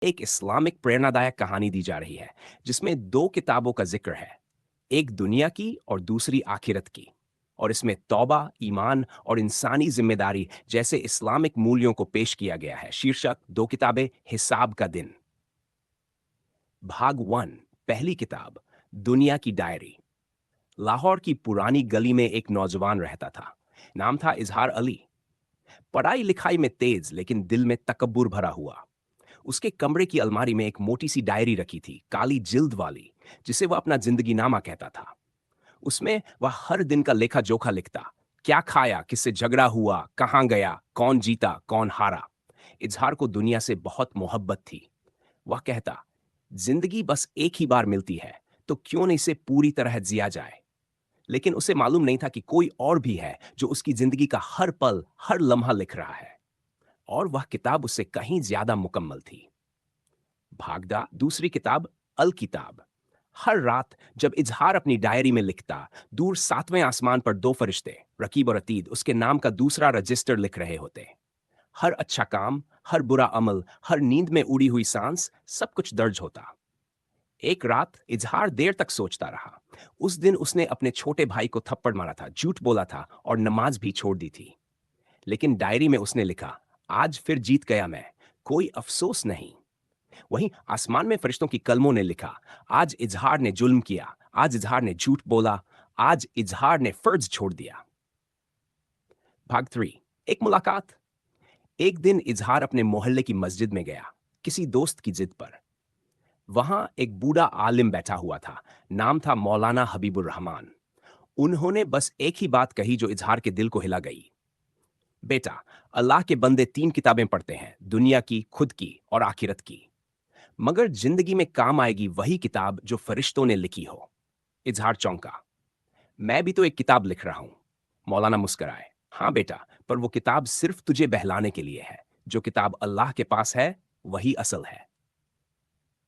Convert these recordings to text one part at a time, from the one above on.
एक इस्लामिक प्रेरणादायक कहानी दी जा रही है जिसमें दो किताबों का जिक्र है। एक दुनिया की और दूसरी आखिरत की। और इसमें तौबा, ईमान और इंसानी जिम्मेदारी जैसे इस्लामिक मूल्यों को पेश किया गया है। शीर्षक दो किताबें, हिसाब का दिन। भाग वन, पहली किताब, दुनिया की डायरी। लाहौर की पुरानी गली में एक नौजवान रहता था। नाम था इजहार अली। पढ़ाई लिखाई में तेज लेकिन दिल में तकब्बुर भरा हुआ। उसके कमरे की अलमारी में एक मोटी सी डायरी रखी थी, काली जिल्द वाली, जिसे वह अपना जिंदगी नामा कहता था। उसमें वह हर दिन का लेखा जोखा लिखता। क्या खाया, किससे झगड़ा हुआ, कहाँ गया, कौन जीता, कौन हारा। इजहार को दुनिया से बहुत मोहब्बत थी। वह कहता, जिंदगी बस एक ही बार मिलती है, तो क्यों न इसे पूरी तरह जिया जाए। लेकिन उसे मालूम नहीं था कि कोई और भी है जो उसकी जिंदगी का हर पल, हर लम्हा लिख रहा है। और वह किताब उससे कहीं ज्यादा मुकम्मल थी। भागदा दूसरी किताब, अल किताब। हर रात जब इजहार अपनी डायरी में लिखता, दूर सातवें आसमान पर दो फरिश्ते, रकीब और अतीद, उसके नाम का दूसरा रजिस्टर लिख रहे होते। हर अच्छा काम, हर बुरा अमल, हर नींद में उड़ी हुई सांस, सब कुछ दर्ज होता। एक रात इजहार देर तक सोचता रहा। उस दिन उसने अपने छोटे भाई को थप्पड़ मारा था, झूठ बोला था और नमाज भी छोड़ दी थी। लेकिन डायरी में उसने लिखा, आज फिर जीत गया मैं, कोई अफसोस नहीं। वहीं आसमान में फरिश्तों की कलमों ने लिखा, आज इजहार ने जुल्म किया, आज इजहार ने झूठ बोला, आज इजहार ने फर्ज छोड़ दिया। भाग थ्री, एक मुलाकात। एक दिन इजहार अपने मोहल्ले की मस्जिद में गया, किसी दोस्त की जिद पर। वहां एक बूढ़ा आलिम बैठा हुआ था। नाम था मौलाना हबीबुर रहमान। उन्होंने बस एक ही बात कही जो इजहार के दिल को हिला गई। बेटा, अल्लाह के बंदे तीन किताबें पढ़ते हैं, दुनिया की, खुद की और आखिरत की। मगर जिंदगी में काम आएगी वही किताब जो फरिश्तों ने लिखी हो। इजहार चौंका। मैं भी तो एक किताब लिख रहा हूं। मौलाना मुस्कुराए। हाँ बेटा, पर वो किताब सिर्फ तुझे बहलाने के लिए है। जो किताब अल्लाह के पास है, वही असल है।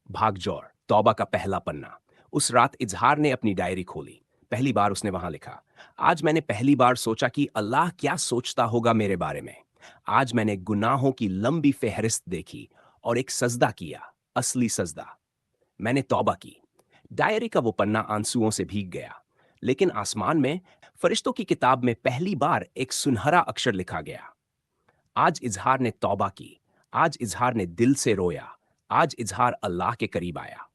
भागजौर, तौबा का पहला पन्ना। उस रात इजहार ने अपनी डायरी खोली। पहली बार उसने वहां लिखा, आज मैंने पहली बार सोचा कि अल्लाह क्या सोचता होगा मेरे बारे में। आज मैंने गुनाहों की लंबी फेहरिस्त देखी और एक सजदा किया, असली सजदा। मैंने तौबा की। डायरी का वो पन्ना आंसुओं से भीग गया। लेकिन आसमान में, फरिश्तों की किताब में पहली बार एक सुनहरा अक्षर लिखा गया। आज इजहार ने तौबा की। आज इजहार ने दिल से रोया। आज इजहार अल्लाह के करीब आया।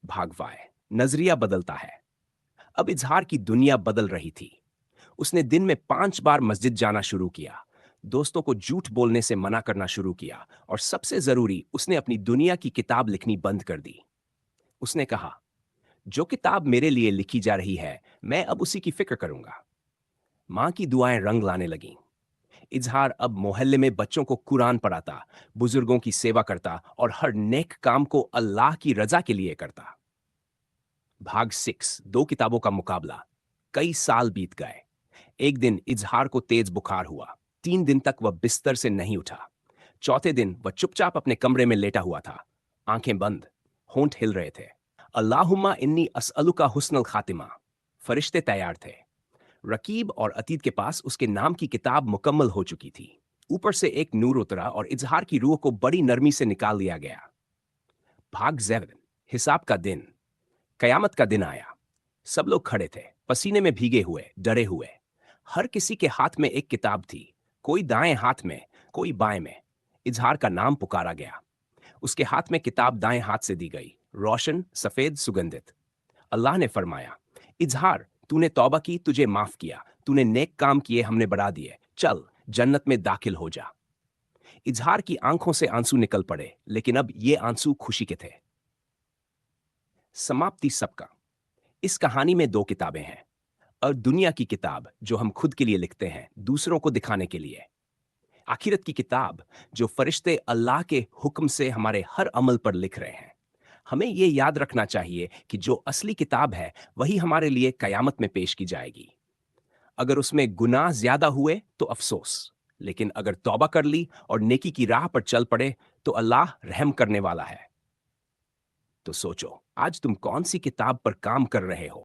भागवाए, नजरिया बदलता है। अब इजहार की दुनिया बदल रही थी। उसने दिन में 5 बार मस्जिद जाना शुरू किया। दोस्तों को झूठ बोलने से मना करना शुरू किया। और सबसे जरूरी, उसने अपनी दुनिया की किताब लिखनी बंद कर दी। उसने कहा, जो किताब मेरे लिए लिखी जा रही है, मैं अब उसी की फिक्र करूंगा। मां की दुआएं रंग लाने लगीं। इजहार अब मोहल्ले में बच्चों को कुरान पढ़ाता, बुजुर्गों की सेवा करता और हर नेक काम को अल्लाह की रजा के लिए करता। भाग सिक्स, दो किताबों का मुकाबला। कई साल बीत गए। एक दिन इजहार को तेज बुखार हुआ। 3 दिन तक वह बिस्तर से नहीं उठा। चौथे दिन वह चुपचाप अपने कमरे में लेटा हुआ था, आंखें बंद, होंठ हिल रहे थे। अल्लाहुम्मा इन्नी अस्अलुका हुस्नल खातिमा। फरिश्ते तैयार थे। रकीब और अतीत के पास उसके नाम की किताब मुकम्मल हो चुकी थी। ऊपर से एक नूर उतरा और इजहार की रूह को बड़ी नरमी से निकाल लिया गया। भाग 7, हिसाब का दिन। कयामत का दिन आया। सब लोग खड़े थे, पसीने में भीगे हुए, डरे हुए। हर किसी के हाथ में एक किताब थी। कोई दाएं हाथ में, कोई बाएं में। इजहार का नाम पुकारा गया। उसके हाथ में किताब दाएं हाथ से दी गई, रोशन, सफेद, सुगंधित। अल्लाह ने फरमाया, इजहार, तूने तौबा की, तुझे माफ किया। तूने नेक काम किए, हमने बढ़ा दिए। चल, जन्नत में दाखिल हो जा। इजहार की आंखों से आंसू निकल पड़े, लेकिन अब ये आंसू खुशी के थे। समाप्ति सबका। इस कहानी में दो किताबें हैं। और दुनिया की किताब जो हम खुद के लिए लिखते हैं, दूसरों को दिखाने के लिए। आखिरत की किताब जो फरिश्ते अल्लाह के हुक्म से हमारे हर अमल पर लिख रहे हैं। हमें ये याद रखना चाहिए कि जो असली किताब है, वही हमारे लिए कयामत में पेश की जाएगी। अगर उसमें गुनाह ज्यादा हुए तो अफसोस, लेकिन अगर तौबा कर ली और नेकी की राह पर चल पड़े तो अल्लाह रहम करने वाला है। तो सोचो, आज तुम कौन सी किताब पर काम कर रहे हो?